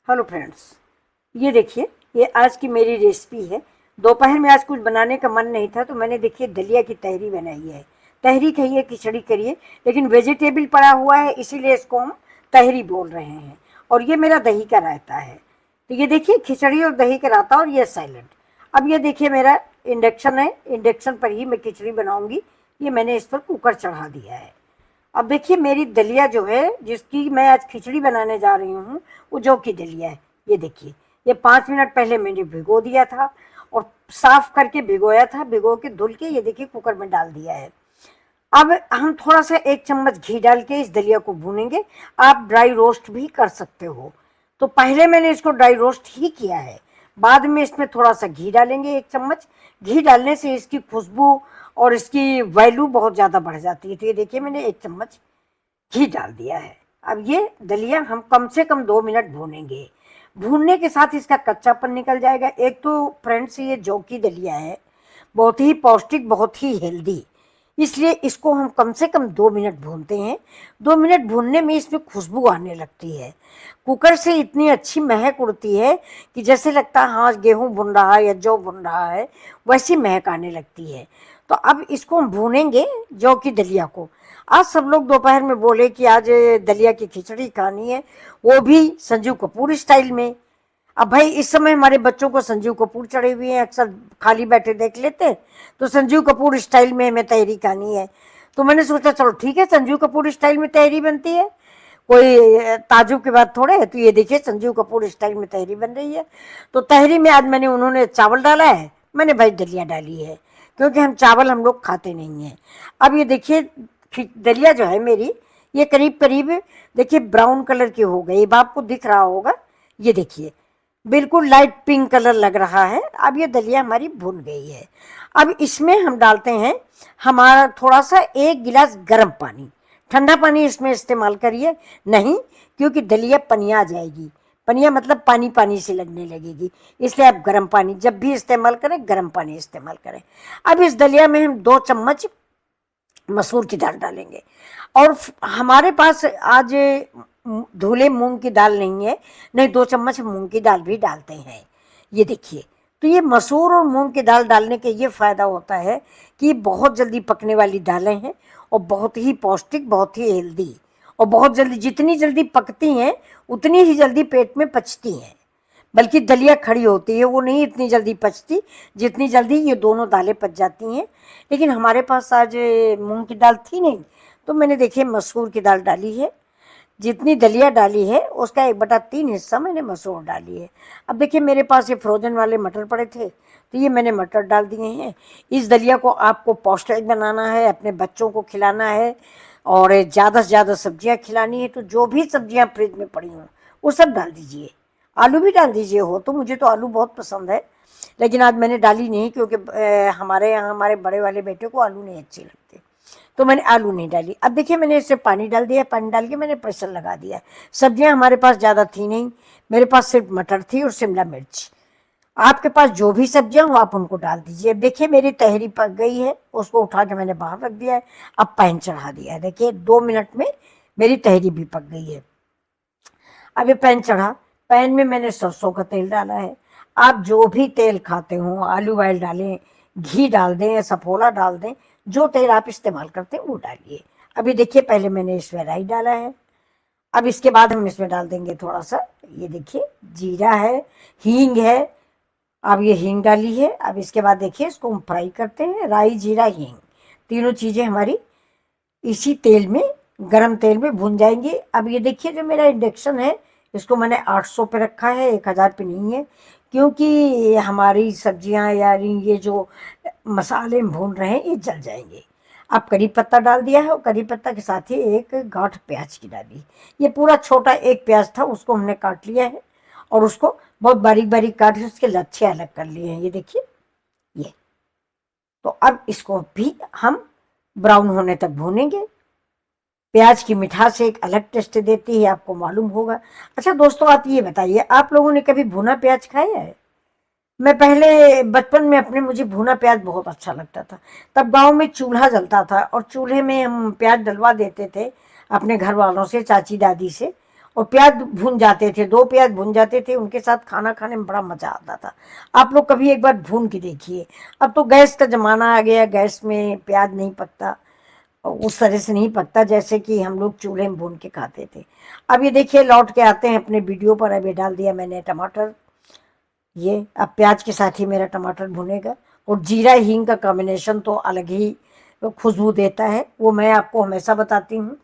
Hello friends, ये देखिए, ये आज की मेरी रेसिपी है। दोपहर में आज कुछ बनाने का मन नहीं था तो मैंने देखिए दलिया की तहरी बनाई है। तहरी कहिए खिचड़ी करिए, लेकिन वेजिटेबल पड़ा हुआ है इसीलिए इसको हम तहरी बोल रहे हैं। और ये मेरा दही का रायता है। तो ये देखिए खिचड़ी और दही का रायता और ये सैलड। अब ये देखिए मेरा इंडक्शन है, इंडक्शन पर ही मैं खिचड़ी बनाऊंगी। ये मैंने इस पर कुकर चढ़ा दिया है। अब देखिए मेरी दलिया जो है जिसकी मैं आज खिचड़ी बनाने जा रही हूँ वो जौ की दलिया है। ये देखिए, ये 5 मिनट पहले मैंने भिगो दिया था और साफ करके भिगोया था, भिगो के धुल के ये देखिए कुकर में डाल दिया है। अब हम थोड़ा सा 1 चम्मच घी डाल के इस दलिया को भूनेंगे। आप ड्राई रोस्ट भी कर सकते हो। तो पहले मैंने इसको ड्राई रोस्ट ही किया है, बाद में इसमें थोड़ा सा घी डालेंगे। 1 चम्मच घी डालने से इसकी खुशबू और इसकी वैल्यू बहुत ज़्यादा बढ़ जाती है। तो ये देखिए मैंने 1 चम्मच घी डाल दिया है। अब ये दलिया हम कम से कम 2 मिनट भूनेंगे। भूनने के साथ इसका कच्चापन निकल जाएगा। एक तो फ्रेंड्स ये जौ की दलिया है, बहुत ही पौष्टिक, बहुत ही हेल्दी, इसलिए इसको हम कम से कम 2 मिनट भूनते हैं। 2 मिनट भूनने में इसमें खुशबू आने लगती है। कुकर से इतनी अच्छी महक उड़ती है कि जैसे लगता है हाँ गेहूं भुन रहा है या जौ भुन रहा है, वैसी महक आने लगती है। तो अब इसको हम भूनेंगे जौ की दलिया को। आज सब लोग दोपहर में बोले कि आज दलिया की खिचड़ी खानी है, वो भी संजीव कपूर स्टाइल में। अब भाई इस समय हमारे बच्चों को संजीव कपूर चढ़े हुए हैं, अक्सर खाली बैठे देख लेते हैं, तो संजीव कपूर स्टाइल में हमें तहरी खानी है। तो मैंने सोचा चलो ठीक है, संजीव कपूर स्टाइल में तहरी बनती है, कोई ताजुब की बात थोड़े है। तो ये देखिए संजीव कपूर स्टाइल में तहरी बन रही है। तो तहरी में आज मैंने उन्होंने चावल डाला है, मैंने भाई दलिया डाली है, क्योंकि हम लोग खाते नहीं हैं। अब ये देखिए दलिया जो है मेरी, ये करीब करीब देखिए ब्राउन कलर की हो गई। अब आपको दिख रहा होगा, ये देखिए बिल्कुल लाइट पिंक कलर लग रहा है। अब ये दलिया हमारी भुन गई है। अब इसमें हम डालते हैं हमारा थोड़ा सा 1 गिलास गर्म पानी। ठंडा पानी इसमें इस्तेमाल करिए नहीं, क्योंकि दलिया पनिया जाएगी। पनिया मतलब पानी पानी से लगने लगेगी, इसलिए आप गर्म पानी जब भी इस्तेमाल करें गर्म पानी इस्तेमाल करें। अब इस दलिया में हम 2 चम्मच मसूर की दाल डालेंगे। और हमारे पास आज धुले मूंग की दाल नहीं है, नहीं 2 चम्मच मूंग की दाल भी डालते हैं। ये देखिए, तो ये मसूर और मूंग की दाल डालने के ये फ़ायदा होता है कि बहुत जल्दी पकने वाली दालें हैं और बहुत ही पौष्टिक, बहुत ही हेल्दी, और बहुत जल्दी, जितनी जल्दी पकती हैं उतनी ही जल्दी पेट में पचती हैं। बल्कि दलिया खड़ी होती है वो नहीं इतनी जल्दी पचती जितनी जल्दी ये दोनों दालें पच जाती हैं। लेकिन हमारे पास आज मूंग की दाल थी नहीं, तो मैंने देखिए मसूर की दाल डाली है। जितनी दलिया डाली है उसका 1/3 हिस्सा मैंने मसूर डाली है। अब देखिए मेरे पास ये फ्रोजन वाले मटर पड़े थे, तो ये मैंने मटर डाल दिए हैं। इस दलिया को आपको पौष्टिक बनाना है, अपने बच्चों को खिलाना है और ज़्यादा से ज़्यादा सब्जियां खिलानी है, तो जो भी सब्जियां फ्रिज में पड़ी हों वो सब डाल दीजिए। आलू भी डाल दीजिए हो तो, मुझे तो आलू बहुत पसंद है, लेकिन आज मैंने डाली नहीं क्योंकि हमारे यहाँ हमारे बड़े वाले बेटे को आलू नहीं अच्छे लगते, तो मैंने आलू नहीं डाली। अब देखिए मैंने इससे पानी डाल दिया, पानी डाल के मैंने प्रेशर लगा दिया। सब्जियां हमारे पास ज़्यादा थी नहीं, मेरे पास सिर्फ मटर थी और शिमला मिर्च। आपके पास जो भी सब्जियां हो आप उनको डाल दीजिए। अब देखिए मेरी तहरी पक गई है, उसको उठा के मैंने बाहर रख दिया है। अब पैन चढ़ा दिया है, देखिए 2 मिनट में मेरी तहरी भी पक गई है। अब ये पैन चढ़ा, पैन में मैंने सरसों का तेल डाला है। आप जो भी तेल खाते हो, आलू ऑयल डालें, घी डाल दें, सफोला डाल दें, जो तेल आप इस्तेमाल करते हैं वो डालिए। अभी देखिए पहले मैंने इसमें राई डाला है। अब इसके बाद हम इसमें डाल देंगे थोड़ा सा, ये देखिए जीरा है, हींग है। अब ये हींग डाली है। अब इसके बाद देखिए इसको हम फ्राई करते हैं। राई, जीरा, हींग, तीनों चीज़ें हमारी इसी तेल में, गरम तेल में भून जाएंगी। अब ये देखिए जो मेरा इंडक्शन है इसको मैंने 800 पे रखा है, 1000 पे नहीं है, क्योंकि हमारी सब्जियां या ये जो मसाले हम भून रहे हैं ये जल जाएंगे। अब करी पत्ता डाल दिया है और करी पत्ता के साथ ही एक गांठ प्याज की डाली। ये पूरा छोटा एक प्याज था, उसको हमने काट लिया है और उसको बहुत बारीक बारीक काट के उसके लच्छे अलग कर लिए हैं। ये देखिए ये। तो अब इसको भी हम ब्राउन होने तक भूनेंगे। प्याज की मिठास एक अलग टेस्ट देती है, आपको मालूम होगा। अच्छा दोस्तों, आप ये बताइए, आप लोगों ने कभी भुना प्याज खाया है? मैं पहले बचपन में अपने, मुझे भुना प्याज बहुत अच्छा लगता था। तब गांव में चूल्हा जलता था और चूल्हे में हम प्याज डलवा देते थे अपने घर वालों से, चाची दादी से, और प्याज भून जाते थे, 2 प्याज भून जाते थे, उनके साथ खाना खाने में बड़ा मजा आता था। आप लोग कभी एक बार भून के देखिए। अब तो गैस का जमाना आ गया, गैस में प्याज नहीं पकता, उस तरह से नहीं पकता जैसे कि हम लोग चूल्हे में भून के खाते थे। अब ये देखिए लौट के आते हैं अपने वीडियो पर। अब ये डाल दिया मैंने टमाटर, ये अब प्याज के साथ ही मेरा टमाटर भुनेगा। और जीरा हींग का कॉम्बिनेशन तो अलग ही खुशबू देता है, वो मैं आपको हमेशा बताती हूँ।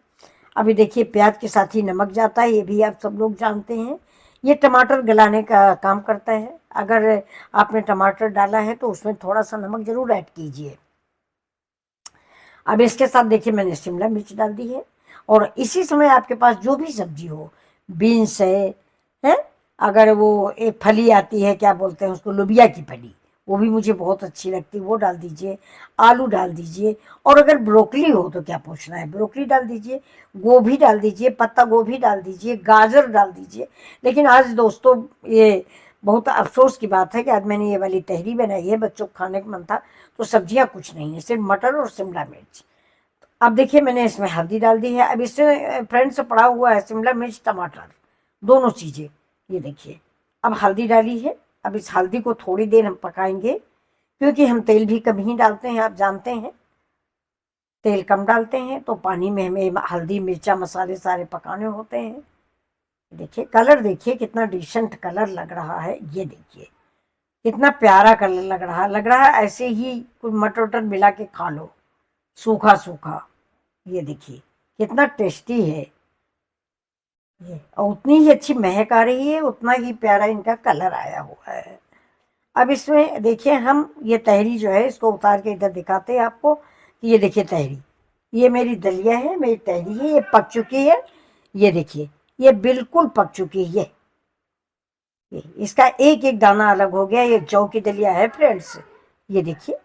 अभी देखिए प्याज के साथ ही नमक जाता है, ये भी आप सब लोग जानते हैं। ये टमाटर गलाने का काम करता है। अगर आपने टमाटर डाला है तो उसमें थोड़ा सा नमक जरूर ऐड कीजिए। अब इसके साथ देखिए मैंने शिमला मिर्च डाल दी है। और इसी समय आपके पास जो भी सब्जी हो, बीन्स है, अगर वो एक फली आती है, क्या बोलते हैं उसको, लोबिया की फली, वो भी मुझे बहुत अच्छी लगती है, वो डाल दीजिए। आलू डाल दीजिए। और अगर ब्रोकली हो तो क्या पूछना है, ब्रोकली डाल दीजिए, गोभी डाल दीजिए, पत्ता गोभी डाल दीजिए, गाजर डाल दीजिए। लेकिन आज दोस्तों ये बहुत अफसोस की बात है कि आज मैंने ये वाली तहरी बनाई है, बच्चों को खाने का मन था, तो सब्जियां कुछ नहीं है, सिर्फ मटर और शिमला मिर्च। अब देखिए मैंने इसमें हल्दी डाल दी है। अब इससे फ्रेंड से पड़ा हुआ है शिमला मिर्च टमाटर, दोनों चीजें, ये देखिए। अब हल्दी डाली है। अब इस हल्दी को थोड़ी देर हम पकाएंगे, क्योंकि हम तेल भी कम ही डालते हैं, आप जानते हैं तेल कम डालते हैं, तो पानी में हमें हल्दी मिर्चा मसाले सारे पकाने होते हैं। देखिए कलर, देखिए कितना डिसेंट कलर लग रहा है, ये देखिए कितना प्यारा कलर लग रहा है ऐसे ही कुछ मटर वटर मिला के खा लो, सूखा सूखा। ये देखिए कितना टेस्टी है ये, और उतनी ही अच्छी महक आ रही है, उतना ही प्यारा इनका कलर आया हुआ है। अब इसमें देखिए हम ये तहरी जो है इसको उतार के इधर दिखाते हैं आपको कि ये देखिए तहरी, ये मेरी दलिया है, मेरी तहरी है, ये पक चुकी है। ये देखिए ये बिल्कुल पक चुकी है। इसका एक एक दाना अलग हो गया। ये जौ की दलिया है फ्रेंड्स, ये देखिए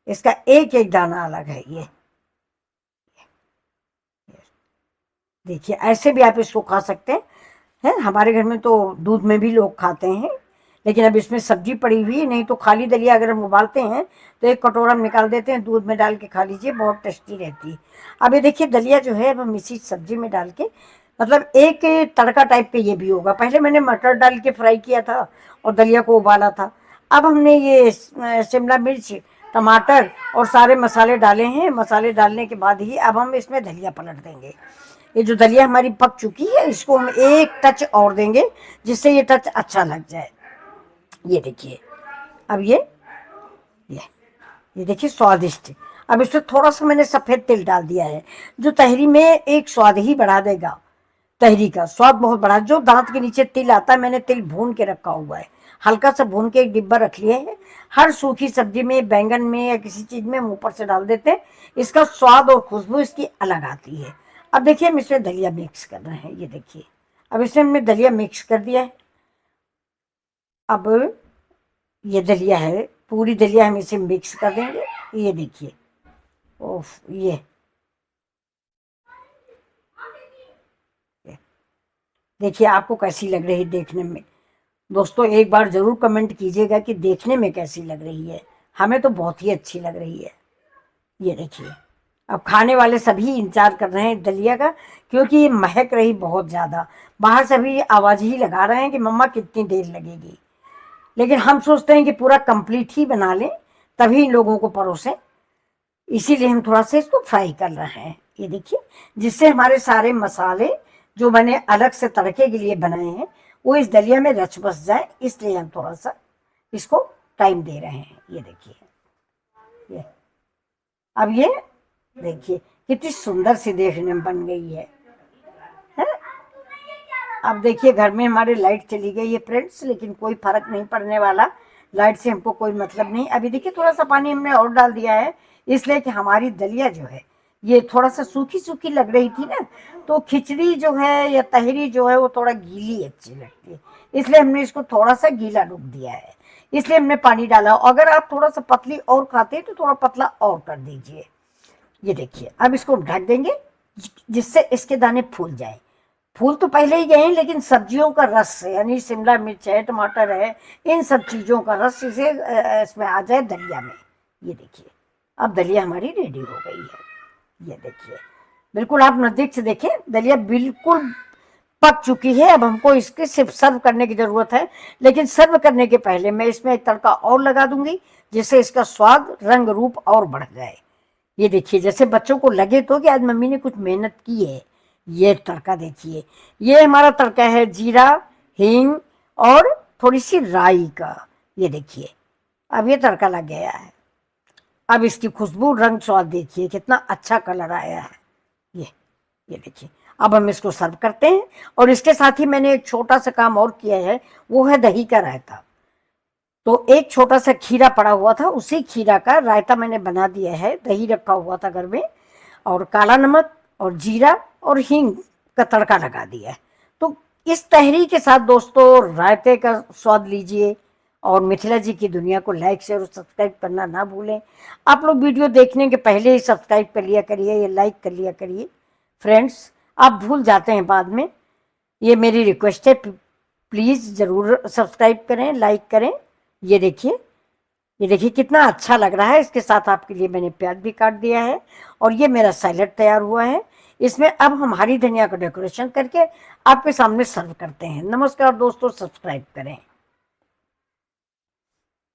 इसका एक एक दाना अलग है। ये देखिए ऐसे भी आप इसको खा सकते हैं। हमारे घर में तो दूध में भी लोग खाते हैं, लेकिन अब इसमें सब्जी पड़ी हुई है, नहीं तो खाली दलिया अगर हम उबालते हैं तो एक कटोरा में निकाल देते हैं, दूध में डाल के खा लीजिए, बहुत टेस्टी रहती है। अब ये देखिए दलिया जो है हम इसी सब्जी में डाल के, मतलब एक तड़का टाइप पे ये भी होगा। पहले मैंने मटर डाल के फ्राई किया था और दलिया को उबाला था। अब हमने ये शिमला मिर्च टमाटर और सारे मसाले डाले हैं। मसाले डालने के बाद ही अब हम इसमें दलिया पलट देंगे। ये जो दलिया हमारी पक चुकी है इसको हम एक टच और देंगे, जिससे ये टच अच्छा लग जाए। ये देखिए अब ये देखिए स्वादिष्ट। अब इसमें थोड़ा सा मैंने सफेद तिल डाल दिया है, जो तहरी में एक स्वाद ही बढ़ा देगा। तहरी का स्वाद बहुत बढ़ा। जो दांत के नीचे तिल आता है, मैंने तिल भून के रखा हुआ है, हल्का सा भून के एक डिब्बा रख लिया है। हर सूखी सब्जी में, बैंगन में या किसी चीज में हम ऊपर से डाल देते हैं, इसका स्वाद और खुशबू इसकी अलग आती है। अब देखिए हम इसमें दलिया मिक्स कर रहे हैं, ये देखिए अब इसमें हमने दलिया मिक्स कर दिया है। अब ये दलिया है, पूरी दलिया हम इसे मिक्स कर देंगे। ये देखिए ओफ, ये देखिए आपको कैसी लग रही है देखने में। दोस्तों एक बार जरूर कमेंट कीजिएगा कि देखने में कैसी लग रही है। हमें तो बहुत ही अच्छी लग रही है। ये देखिए अब खाने वाले सभी इंतजार कर रहे हैं दलिया का, क्योंकि ये महक रही बहुत ज्यादा। बाहर सभी आवाज ही लगा रहे हैं कि मम्मा कितनी देर लगेगी, लेकिन हम सोचते हैं कि पूरा कंप्लीट ही बना लें तभी इन लोगों को परोसें, इसीलिए हम थोड़ा सा इसको फ्राई कर रहे हैं। ये देखिए जिससे हमारे सारे मसाले जो मैंने अलग से तड़के के लिए बनाए हैं वो इस दलिया में रच बस जाए, इसलिए हम थोड़ा सा इसको टाइम दे रहे हैं। ये देखिए ये अब ये देखिए कितनी सुंदर सी देखने में बन गई है। अब देखिए घर में हमारे लाइट चली गई है फ्रेंड्स, लेकिन कोई फर्क नहीं पड़ने वाला, लाइट से हमको कोई मतलब नहीं। अभी देखिए थोड़ा सा पानी हमने और डाल दिया है, इसलिए कि हमारी दलिया जो है ये थोड़ा सा सूखी सूखी लग रही थी ना, तो खिचड़ी जो है या तहरी जो है वो थोड़ा गीली अच्छी लगती है, इसलिए हमने इसको थोड़ा सा गीला रुक दिया है, इसलिए हमने पानी डाला। अगर आप थोड़ा सा पतली और खाते हैं तो थोड़ा पतला और कर दीजिए। ये देखिए अब इसको ढक देंगे जिससे इसके दाने फूल जाए। फूल तो पहले ही गए हैं, लेकिन सब्जियों का रस यानी शिमला मिर्च है, टमाटर है, इन सब चीजों का रस इसे इसमें आ जाए दलिया में। ये देखिए अब दलिया हमारी रेडी हो गई है। ये देखिए बिल्कुल आप नजदीक से देखें, दलिया बिल्कुल पक चुकी है। अब हमको इसके सिर्फ सर्व करने की जरूरत है, लेकिन सर्व करने के पहले मैं इसमें एक तड़का और लगा दूंगी, जिससे इसका स्वाद रंग रूप और बढ़ जाए। ये देखिए, जैसे बच्चों को लगे तो कि आज मम्मी ने कुछ मेहनत की है। ये तड़का देखिए, ये हमारा तड़का है जीरा, हींग और थोड़ी सी राई का। ये देखिए, अब ये तड़का लग गया है। अब इसकी खुशबू, रंग, स्वाद देखिए, कितना अच्छा कलर आया है। ये देखिए, अब हम इसको सर्व करते हैं। और इसके साथ ही मैंने एक छोटा सा काम और किया है, वो है दही का रायता। तो एक छोटा सा खीरा पड़ा हुआ था, उसी खीरा का रायता मैंने बना दिया है। दही रखा हुआ था घर में, और काला नमक और जीरा और हींग का तड़का लगा दिया है। तो इस तहरी के साथ दोस्तों रायते का स्वाद लीजिए। और मिथिला जी की दुनिया को लाइक, शेयर और सब्सक्राइब करना ना भूलें। आप लोग वीडियो देखने के पहले ही सब्सक्राइब कर लिया करिए या लाइक कर लिया करिए फ्रेंड्स, आप भूल जाते हैं बाद में। ये मेरी रिक्वेस्ट है, प्लीज़ ज़रूर सब्सक्राइब करें, लाइक करें। ये देखिए, ये देखिए कितना अच्छा लग रहा है। इसके साथ आपके लिए मैंने प्याज भी काट दिया है, और ये मेरा सैलेड तैयार हुआ है। इसमें अब हम हरी धनिया का डेकोरेशन करके आपके सामने सर्व करते हैं। नमस्कार दोस्तों, सब्सक्राइब करें।